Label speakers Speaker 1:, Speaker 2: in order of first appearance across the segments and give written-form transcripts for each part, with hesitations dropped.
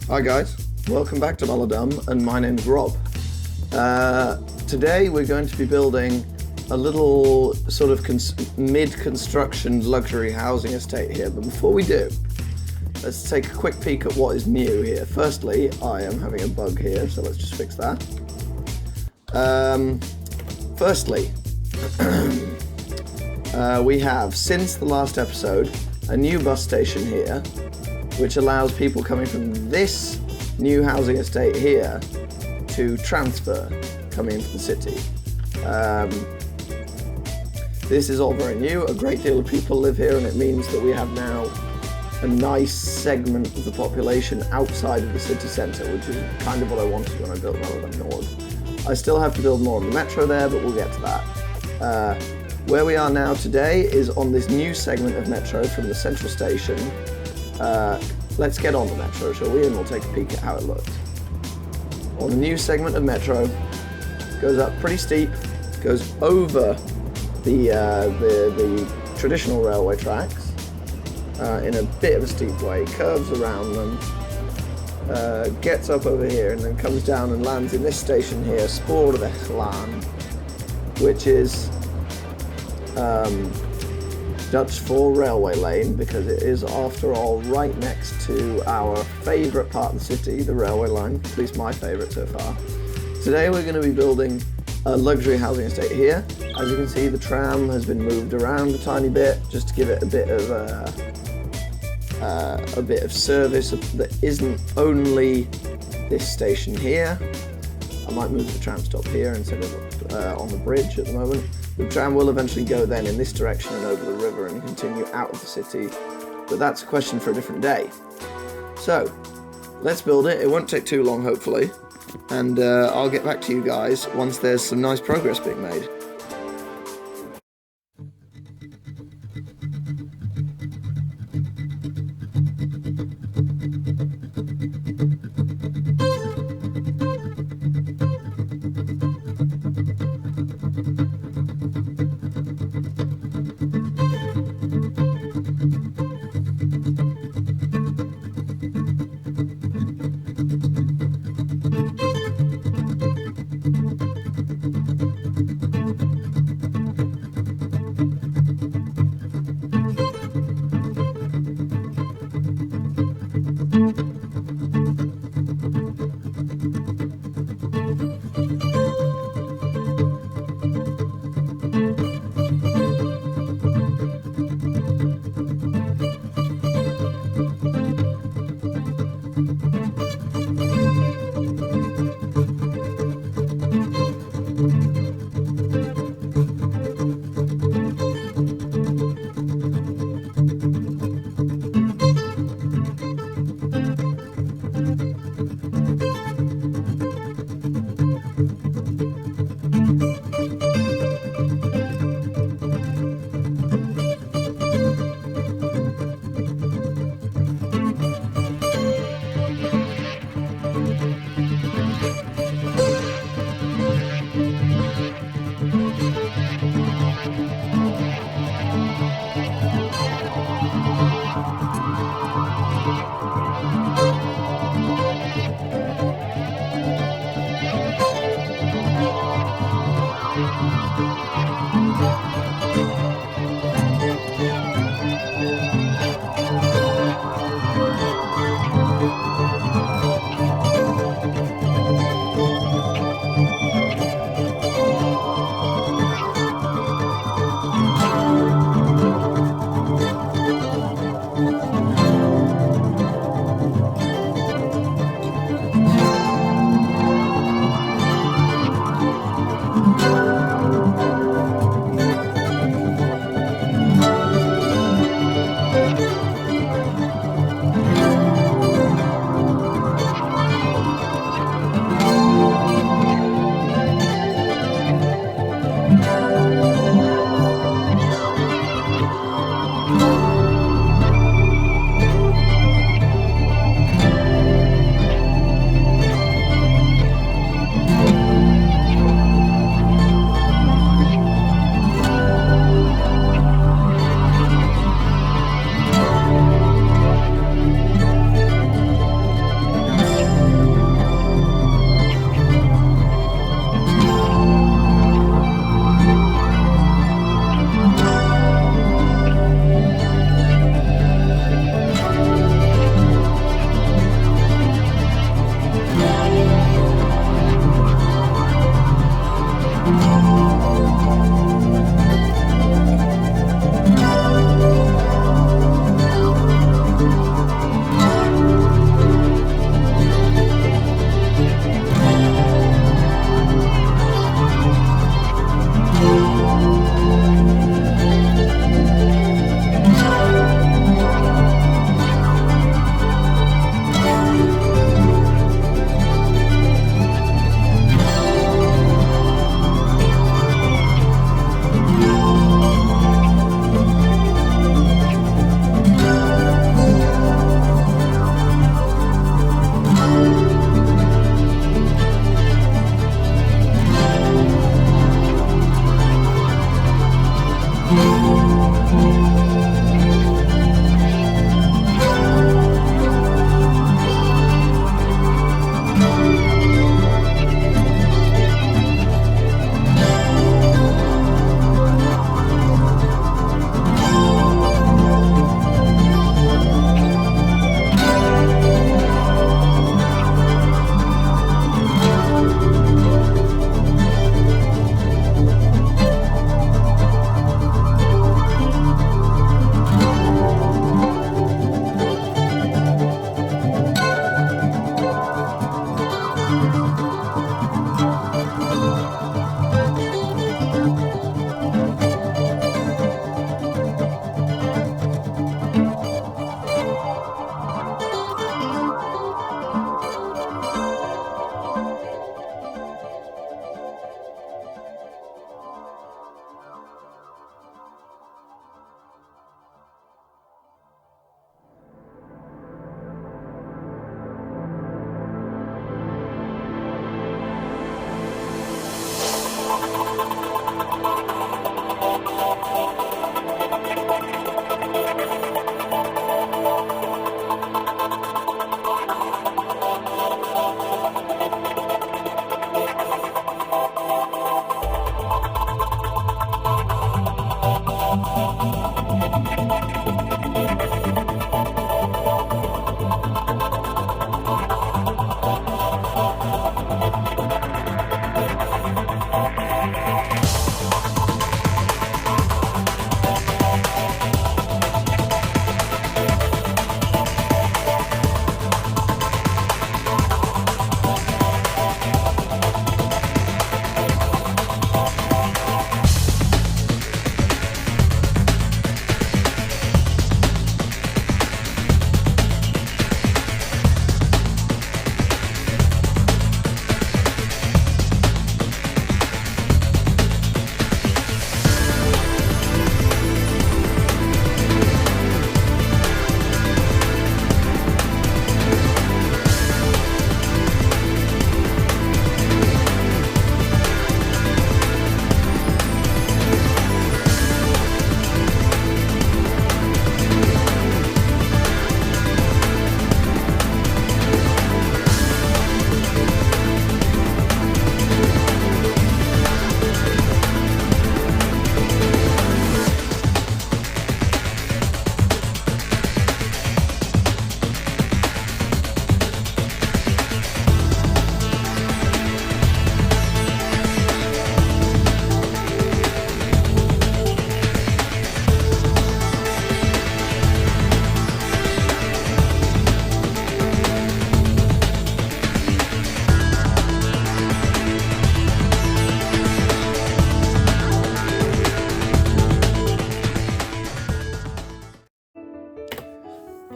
Speaker 1: Hi guys, welcome back to Malledam, and my name's Rob. Today we're going to be building a little sort of mid-construction luxury housing estate here, but before we do, let's take a quick peek at what is new here. Firstly, I am having a bug here, so let's just fix that. Firstly, we have, since the last episode, a new bus station here, which allows people coming from this new housing estate here to transfer coming into the city. This is all very new. A great deal of people live here, and it means that we have now a nice segment of the population outside of the city centre, which is kind of what I wanted when I built Malledam North. I still have to build more of the metro there, but we'll get to that. Where we are now today is on this new segment of metro from the central station. Let's get on the metro, shall we? And we'll take a peek at how it looks. On the new segment of metro, goes up pretty steep, goes over the traditional railway tracks in a bit of a steep way, curves around them, gets up over here, and then comes down and lands in this station here, Skylines, which is Dutch for railway lane, because it is, after all, right next to our favourite part of the city, the railway line, at least my favourite so far. Today we're going to be building a luxury housing estate here. As you can see, the tram has been moved around a tiny bit, just to give it a bit of service that isn't only this station here. I might move the tram stop here instead of on the bridge at the moment. The tram will eventually go then in this direction and over the river and continue out of the city, but that's a question for a different day. So, let's build it. It won't take too long, hopefully, and I'll get back to you guys once there's some nice progress being made.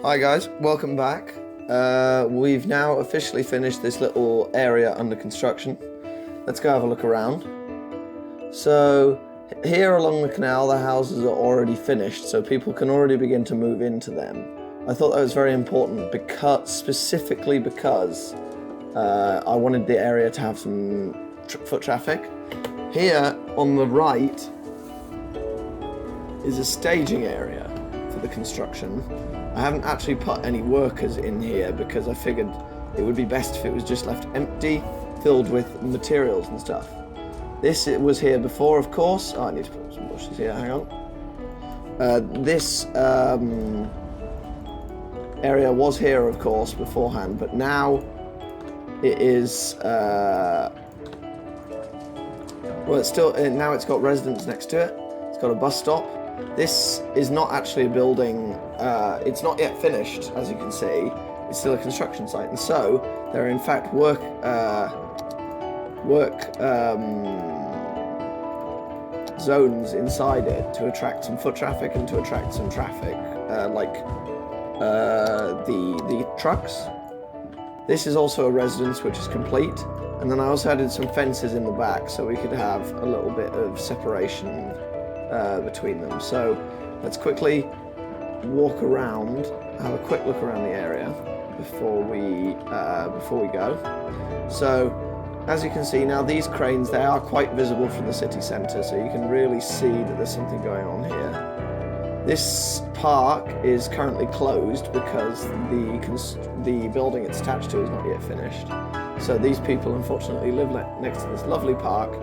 Speaker 1: Hi guys, welcome back. We've now officially finished this little area under construction. Let's go have a look around. So here along the canal the houses are already finished, so people can already begin to move into them. I thought that was very important specifically because I wanted the area to have some foot traffic. Here on the right is a staging area for the construction. I haven't actually put any workers in here because I figured it would be best if it was just left empty, filled with materials and stuff. This was here before, of course. Oh, I need to put some bushes here, hang on. This area was here, of course, beforehand, but now it is, well, it's still, now it's got residents next to it. It's got a bus stop. This is not actually a building, it's not yet finished, as you can see. It's still a construction site, and so there are in fact work zones inside it to attract some foot traffic and to attract some traffic, like the trucks. This is also a residence which is complete, and then I also added some fences in the back so we could have a little bit of separation between them. So let's quickly walk around, have a quick look around the area before we go. So as you can see now, these cranes, they are quite visible from the city centre, so you can really see that there's something going on here. This park is currently closed because the building it's attached to is not yet finished. So these people unfortunately live next to this lovely park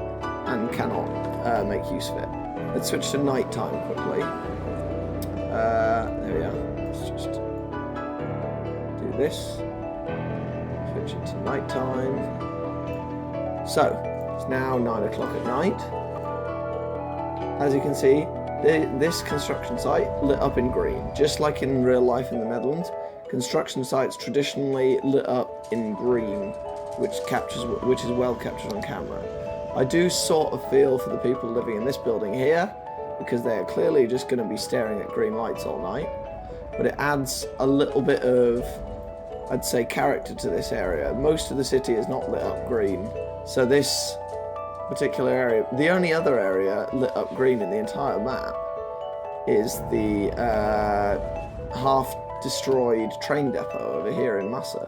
Speaker 1: and cannot make use of it. Let's switch to night time quickly. There we are. Let's just do this. Switch it to night time. So, it's now 9 o'clock at night. As you can see, this construction site lit up in green, just like in real life in the Netherlands. Construction sites traditionally lit up in green, which is well captured on camera. I do sort of feel for the people living in this building here, because they are clearly just going to be staring at green lights all night. But it adds a little bit of, I'd say, character to this area. Most of the city is not lit up green. So this particular area, the only other area lit up green in the entire map is the half-destroyed train depot over here in Massa.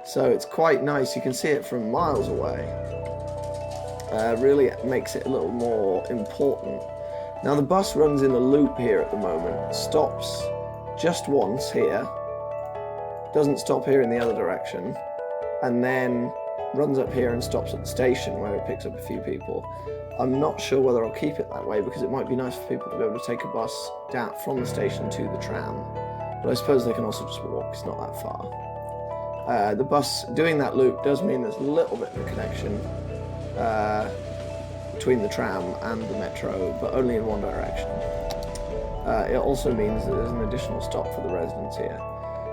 Speaker 1: So it's quite nice. You can see it from miles away. Really makes it a little more important. Now the bus runs in a loop here at the moment, stops just once here, doesn't stop here in the other direction, and then runs up here and stops at the station where it picks up a few people. I'm not sure whether I'll keep it that way because it might be nice for people to be able to take a bus down from the station to the tram, but I suppose they can also just walk, it's not that far. The bus doing that loop does mean there's a little bit of a connection between the tram and the metro, but only in one direction. It also means that there's an additional stop for the residents here.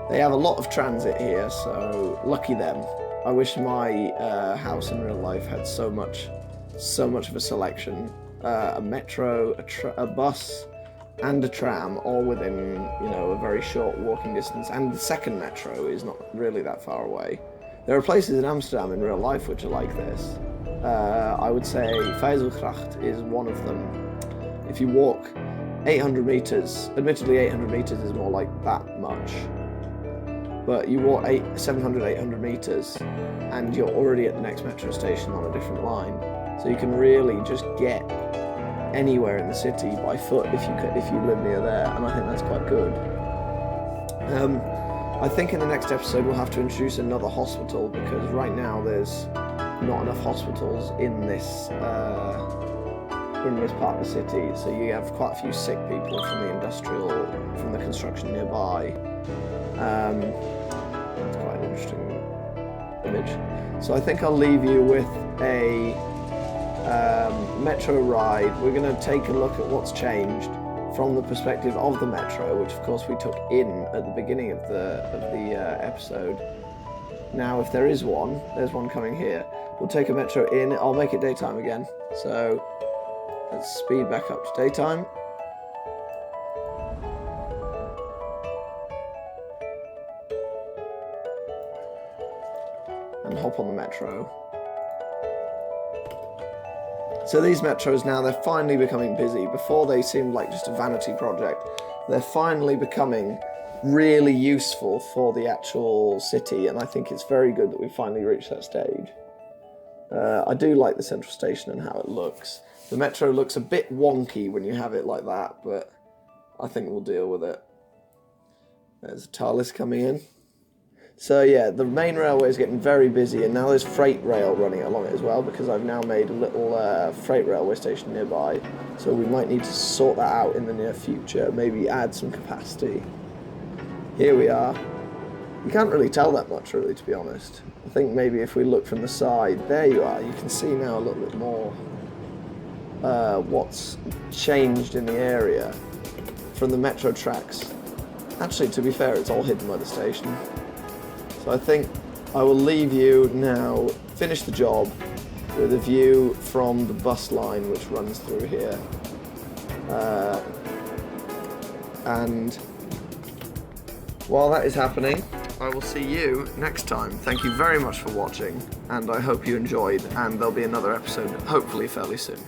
Speaker 1: They have a lot of transit here, so lucky them. I wish my house in real life had so much of a selection. A metro, a bus, and a tram, all within, a very short walking distance. And the second metro is not really that far away. There are places in Amsterdam in real life which are like this. I would say Vijzelgracht is one of them. If you walk 800 meters, admittedly 800 meters is more like that much, but you walk 700, 800 meters and you're already at the next metro station on a different line. So you can really just get anywhere in the city by foot if you live near there, and I think that's quite good. I think in the next episode we'll have to introduce another hospital because right now there's not enough hospitals in this part of the city, so you have quite a few sick people from the construction nearby. That's quite an interesting image. So I think I'll leave you with a metro ride. We're going to take a look at what's changed from the perspective of the metro, which of course we took in at the beginning of the episode. Now, if there is one, there's one coming here. We'll take a metro in. I'll make it daytime again. So let's speed back up to daytime. and hop on the metro. So these metros now, they're finally becoming busy. Before they seemed like just a vanity project. They're finally becoming really useful for the actual city, and I think it's very good that we finally reached that stage. I do like the central station and how it looks. The metro looks a bit wonky when you have it like that, but I think we'll deal with it. There's a TARDIS coming in. So yeah, the main railway is getting very busy, and now there's freight rail running along it as well, because I've now made a little freight railway station nearby. So we might need to sort that out in the near future, maybe add some capacity. Here we are. You can't really tell that much, really, to be honest. I think maybe if we look from the side, there you are, you can see now a little bit more what's changed in the area from the metro tracks. Actually, to be fair, it's all hidden by the station. So I think I will leave you now, finish the job with a view from the bus line which runs through here. And while that is happening, I will see you next time. Thank you very much for watching, and I hope you enjoyed, and there'll be another episode hopefully fairly soon.